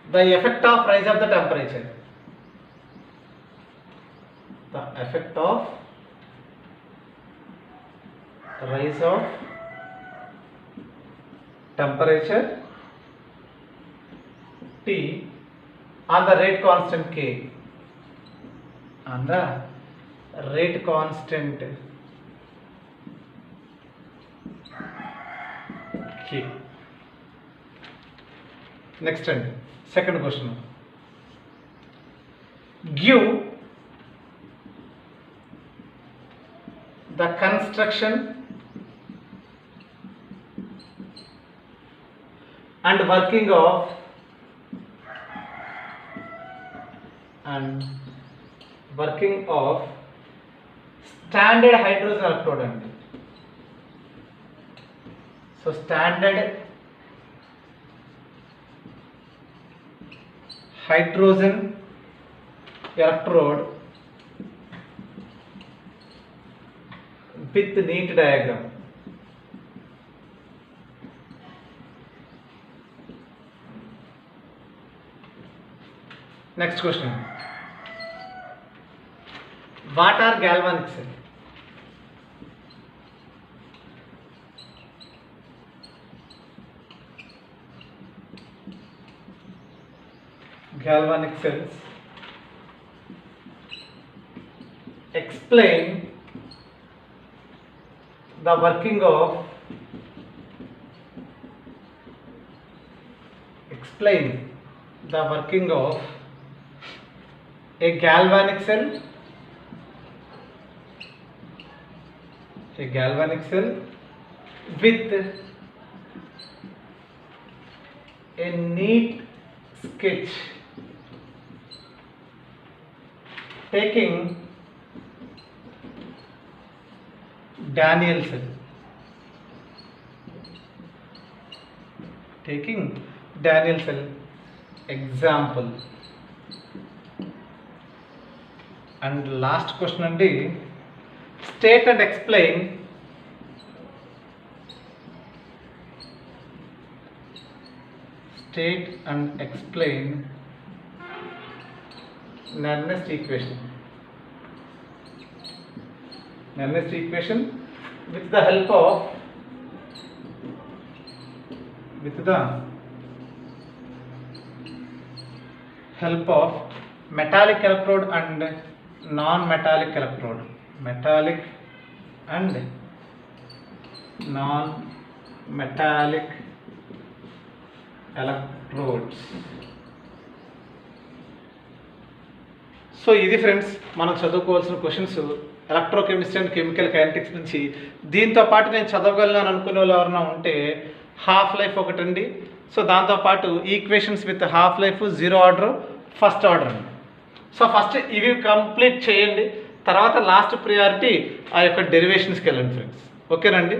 the effect of rise of the temperature. The effect of rise of temperature T on the rate constant K. On the rate constant K. Next and second question. Give the construction and working of standard hydrogen electrode అండి. So standard hydrogen electrode with neat diagram. Next question, what are galvanics? Galvanic cells. Explain the working of, explain the working of a galvanic cell, with a neat sketch taking Daniel cell. Example. And last question andi, state and explain Nernst equation with the help of metallic electrode and non-metallic electrode. Metallic and non-metallic electrodes. So ఇది friends మనం చదువుకోవాల్సిన questions electrochemistry and chemical kinetics నుంచి. దీంతో పాటు నేను చదవగలను అనుకునే వాళ్ళు ఎవరైనా ఉంటే హాఫ్ లైఫ్ ఒకటండి. సో దాంతోపాటు equations with half life, zero order, first order అండి. సో ఫస్ట్ ఇవి కంప్లీట్ చేయండి, తర్వాత లాస్ట్ ప్రియారిటీ ఆ యొక్క డెరివేషన్స్కి వెళ్ళండి ఫ్రెండ్స్. ఓకేనండి.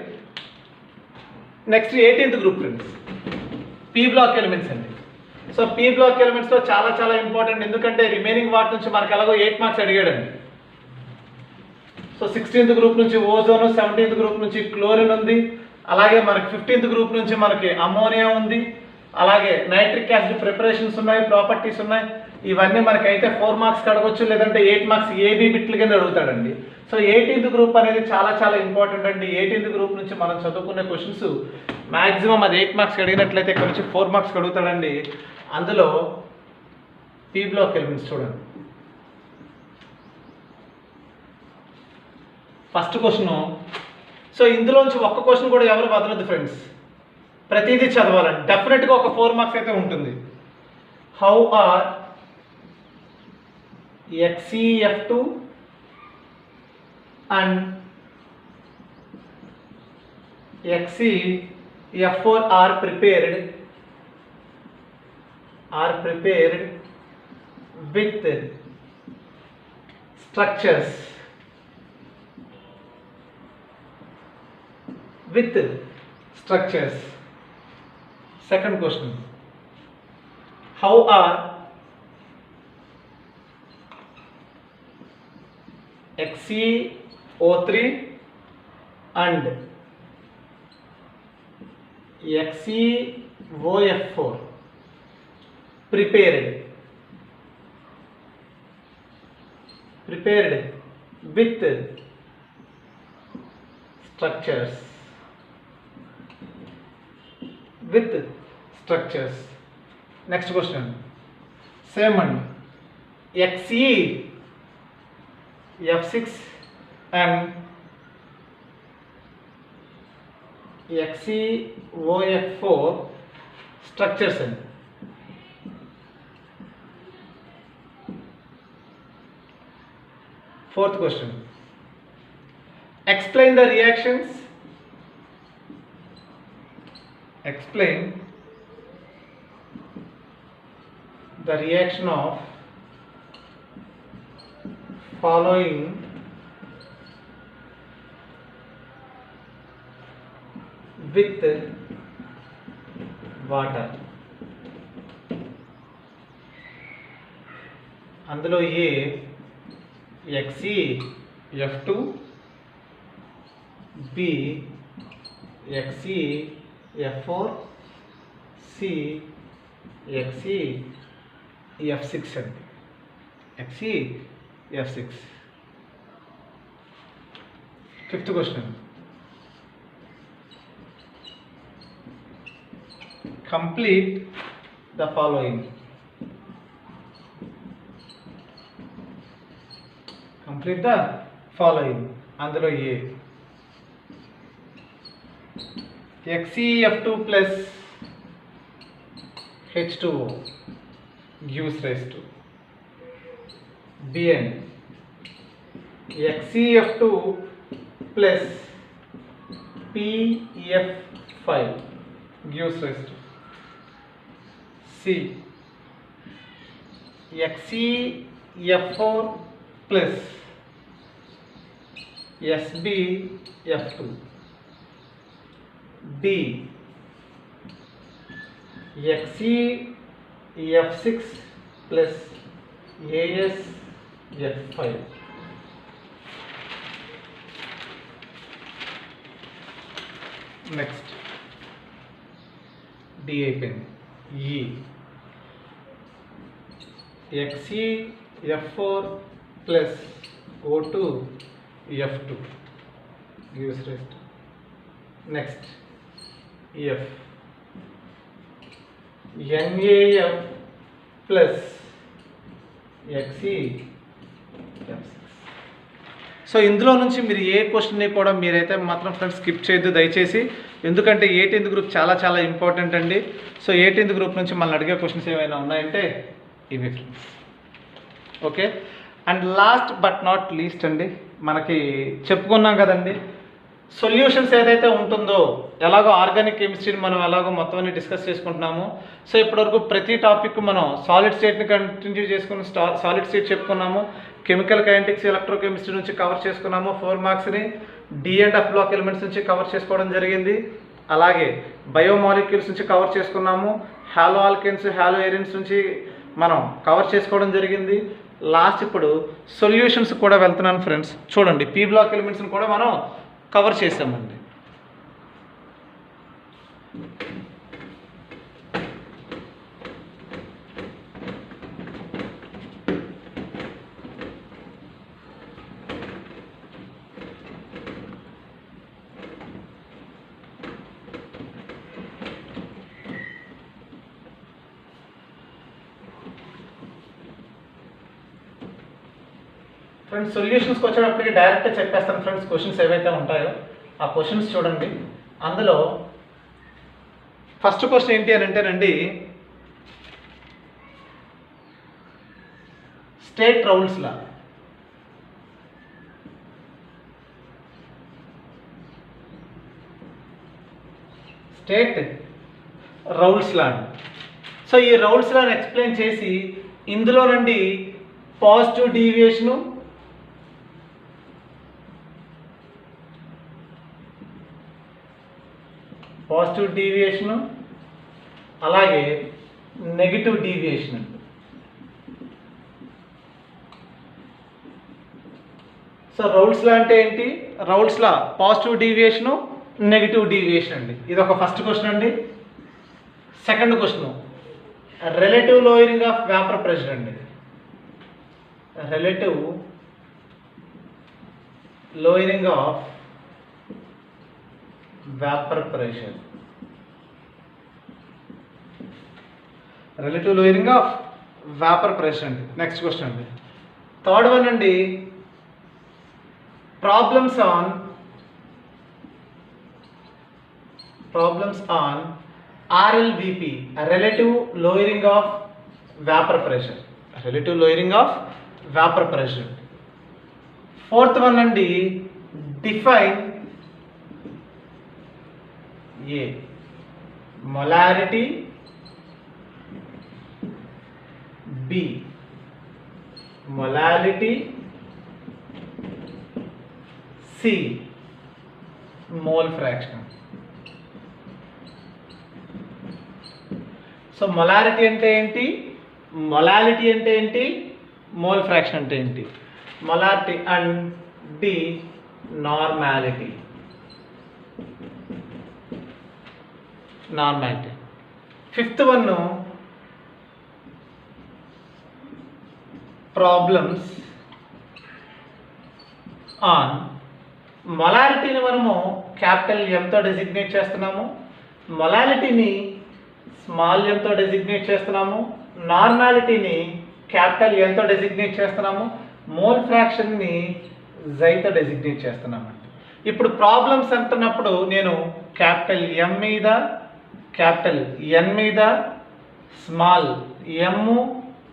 Next 18th group friends, P block elements అండి. సో పీ బ్లాక్ ఎలిమెంట్స్లో చాలా చాలా ఇంపార్టెంట్, ఎందుకంటే రిమైనింగ్ వాటి నుంచి మనకు ఎలాగో 8 మార్క్స్ అడిగాడండి. సో 16th గ్రూప్ నుంచి ఓజోన్, 17th గ్రూప్ నుంచి క్లోరిన్ ఉంది, అలాగే మనకి 15th గ్రూప్ నుంచి మనకి అమోనియా ఉంది, అలాగే నైట్రిక్ యాసిడ్ ప్రిపరేషన్స్ ఉన్నాయి, ప్రాపర్టీస్ ఉన్నాయి. ఇవన్నీ మనకైతే 4 మార్క్స్ అడగొచ్చు, లేదంటే 8 మార్క్స్ ఏబీ బిట్ల కింద అడుగుతాడండి. సో 18th గ్రూప్ అనేది చాలా చాలా ఇంపార్టెంట్ అండి. 18th గ్రూప్ నుంచి మనం చదువుకునే క్వశ్చన్స్ మ్యాక్సిమం అది 8 మార్క్స్ అడిగినట్లయితే ఇక్కడ నుంచి 4 మార్క్స్ అడుగుతాడండి. అందులో పీ బ్లాక్ ఎలిమెంట్స్ చూడండి. First question. సో ఇందులోంచి ఒక్క క్వశ్చన్ కూడా ఎవరు వదలదు ఫ్రెండ్స్, ప్రతిదీ చదవాలండి. డెఫినెట్గా ఒక 4 మార్క్స్ అయితే ఉంటుంది. How are XeF2 and XeF4 are prepared with structures Second question, how are XeO3 and XeOF4 prepared with structures. Next question, same one. XeF6 and XeOF4 structures. Fourth question, explain the reactions. Explain the reaction of following with water. అందులో ఏ XeF2, B XeF4, C XeF6 అండి. XeF6. Fifth question, complete the following. అందులో ఏ XeF2 plus H2O gives rise to Bn. XeF2 plus PF5 gives rise to C. XeF4 plus SbF2. D. XeF6 plus AsF5. Next D అయిపోయింది. ఈ XeF4 plus O2F2 gives rise to. Next F. NaF plus XeF6. So ఇందులో నుంచి మీరు ఏ క్వశ్చన్ని కూడా మీరైతే మాత్రం friends skip చేయొద్దు దయచేసి, ఎందుకంటే 18th గ్రూప్ చాలా చాలా ఇంపార్టెంట్ అండి. సో 18th గ్రూప్ నుంచి మనల్ని అడిగే క్వశ్చన్స్ ఏమైనా ఉన్నాయంటే ఇవి friends. Okay, and last but not least అండి, మనకి చెప్పుకున్నాం కదండి సొల్యూషన్స్ ఏదైతే ఉంటుందో, ఎలాగో ఆర్గానిక్ కెమిస్ట్రీని మనం ఎలాగో మొత్తం అన్ని డిస్కస్ చేసుకుంటున్నాము. సో ఇప్పటివరకు ప్రతి టాపిక్ మనం సాలిడ్ స్టేట్ని కంటిన్యూ చేసుకుని సాలిడ్ స్టేట్ చెప్పుకున్నాము, కెమికల్ కైనెటిక్స్ ఎలక్ట్రోకెమిస్ట్రీ నుంచి కవర్ చేసుకున్నాము, 4 మార్క్స్ని D&F బ్లాక్ ఎలిమెంట్స్ నుంచి కవర్ చేసుకోవడం జరిగింది. అలాగే బయోమాలిక్యూల్స్ నుంచి కవర్ చేసుకున్నాము, హాలో ఆల్కెన్స్ హాలో ఎరిన్స్ నుంచి మనం కవర్ చేసుకోవడం జరిగింది. లాస్ట్ ఇప్పుడు సొల్యూషన్స్ కూడా వెళ్తున్నాను ఫ్రెండ్స్. చూడండి, పీ బ్లాక్ ఎలిమెంట్స్ని కూడా మనం కవర్ చేసామండి. ఫ్రెండ్స్ సొల్యూషన్స్కి వచ్చేటప్పటికి డైరెక్ట్గా చెప్పేస్తాను ఫ్రెండ్స్. క్వశ్చన్స్ ఏవైతే ఉంటాయో ఆ క్వశ్చన్స్ చూడండి. అందులో ఫస్ట్ క్వశ్చన్ ఏంటి అని అంటేనండి, state Raoult's law. State Raoult's law. So ఈ రౌల్స్ లాని ఎక్స్ప్లెయిన్ చేసి ఇందులో నుండి పాజిటివ్ డీవియేషను, పాజిటివ్ డీవియేషను, అలాగే negative deviation. So Raoult's law అంటే ఏంటి? Raoult's law positive deviation, negative deviation అండి. ఇది ఒక ఫస్ట్ క్వశ్చన్ అండి. Second question relative lowering of vapour pressure అండి. Relative lowering of vapour pressure. Relative lowering of vapour pressure అండి. Next question అండి. Third one అండి, problems on RLVP, relative lowering of vapour pressure. Relative lowering of vapour pressure. Fourth one అండి, define A molarity, B molality, C mole fraction. So molarity అంటే ఏంటి, molality అంటే ఏంటి, mole fraction అంటే ఏంటి? Molarity and D normality. Normality. Fifth one problems on మొలాలిటీని మనము capital ఎంతో డెసిగ్నేట్ చేస్తున్నాము, మొలాలిటీని స్మాల్ ఎంతో డెసిగ్నేట్ చేస్తున్నాము, నార్మాలిటీని క్యాపిటల్ ఎంతో డెసిగ్నేట్ చేస్తున్నాము, మోల్ ఫ్రాక్షన్ని జైతో డెసిగ్నేట్ చేస్తున్నామండి. ఇప్పుడు ప్రాబ్లమ్స్ అంటున్నప్పుడు నేను క్యాపిటల్ ఎం మీద, క్యాపిటల్ ఎన్ మీద, స్మాల్ ఎమ్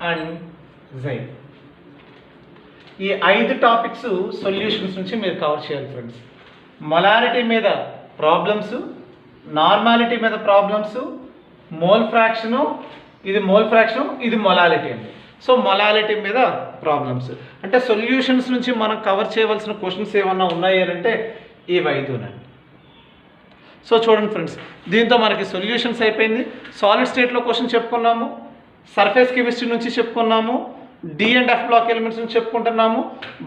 అండ్ జై, ఈ 5 టాపిక్స్ సొల్యూషన్స్ నుంచి మీరు కవర్ చేయాలి ఫ్రెండ్స్. మొలారిటీ మీద ప్రాబ్లమ్స్, నార్మాలిటీ మీద ప్రాబ్లమ్స్, మోల్ ఫ్రాక్షను, ఇది మోల్ ఫ్రాక్షను, ఇది మొలాలిటీ అండి. సో మొలాలిటీ మీద ప్రాబ్లమ్స్ అంటే సొల్యూషన్స్ నుంచి మనం కవర్ చేయవలసిన క్వశ్చన్స్ ఏమన్నా ఉన్నాయి అంటే ఈ 5నండి. సో చూడండి ఫ్రెండ్స్, దీంతో మనకి సొల్యూషన్స్ అయిపోయింది. సాలిడ్ స్టేట్లో క్వశ్చన్ చెప్పుకున్నాము, సర్ఫేస్ కెమిస్ట్రీ నుంచి చెప్పుకున్నాము, D and F block elements నుంచి చెప్పుకుంటున్నాము,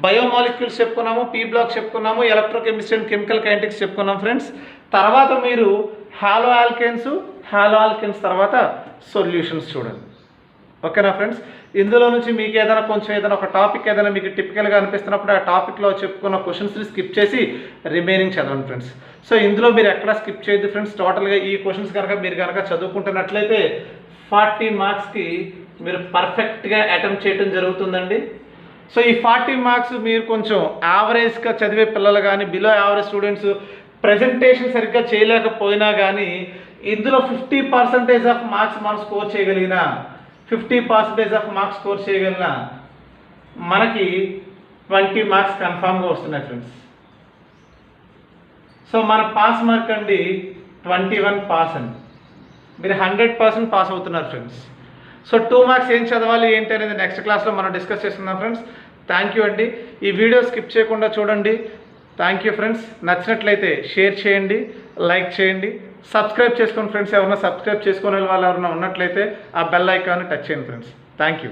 బయోమాలిక్యూల్స్ చెప్పుకున్నాము, పీ బ్లాక్ చెప్పుకున్నాము, ఎలక్ట్రోకెమిస్ట్రీ అండ్ కెమికల్ కైనెటిక్స్ చెప్పుకున్నాం ఫ్రెండ్స్. తర్వాత మీరు హాలో ఆల్కెన్స్ తర్వాత సొల్యూషన్స్ చూడండి. ఓకేనా ఫ్రెండ్స్? ఇందులో నుంచి మీకు ఏదైనా కొంచెం ఏదైనా ఒక టాపిక్ ఏదైనా మీకు టిపికల్గా అనిపిస్తున్నప్పుడు ఆ టాపిక్లో చెప్పుకున్న క్వశ్చన్స్ని స్కిప్ చేసి రిమైనింగ్ చదవండి ఫ్రెండ్స్. సో ఇందులో మీరు ఎక్కడా స్కిప్ చేయొద్దు ఫ్రెండ్స్. టోటల్గా ఈ క్వశ్చన్స్ కనుక మీరు కనుక చదువుకుంటున్నట్లయితే 40 మార్క్స్కి మీరు పర్ఫెక్ట్గా అటెంప్ట్ చేయడం జరుగుతుందండి. సో ఈ 40 మార్క్స్ మీరు కొంచెం యావరేజ్గా చదివే పిల్లలు కానీ, బిలో యావరేజ్ స్టూడెంట్స్ ప్రజెంటేషన్ సరిగ్గా చేయలేకపోయినా కానీ ఇందులో 50% ఆఫ్ మార్క్స్ మనం స్కోర్ చేయగలిగిన 50% ఆఫ్ మార్క్స్ స్కోర్ చేయగలిగిన మనకి 20 మార్క్స్ కన్ఫామ్గా వస్తున్నాయి ఫ్రెండ్స్. సో మన పాస్ మార్క్ అండి 21 పాస్ అండి. మీరు 100% పాస్ అవుతున్నారు ఫ్రెండ్స్. సో 2 మార్క్స్ ఏం చదవాలి ఏంటి అనేది నెక్స్ట్ క్లాస్లో మనం డిస్కస్ చేసుకుందాం ఫ్రెండ్స్. థ్యాంక్ యూ అండి. ఈ వీడియో స్కిప్ చేయకుండా చూడండి. Thank you friends. నచ్చినట్లయితే షేర్ చేయండి, లైక్ చేయండి, సబ్స్క్రైబ్ చేసుకోండి ఫ్రెండ్స్. ఎవరైనా సబ్స్క్రైబ్ చేసుకునే వాళ్ళు ఎవరైనా ఉన్నట్లయితే ఆ బెల్ ఐకాన్ని టచ్ చేయండి ఫ్రెండ్స్. Thank you.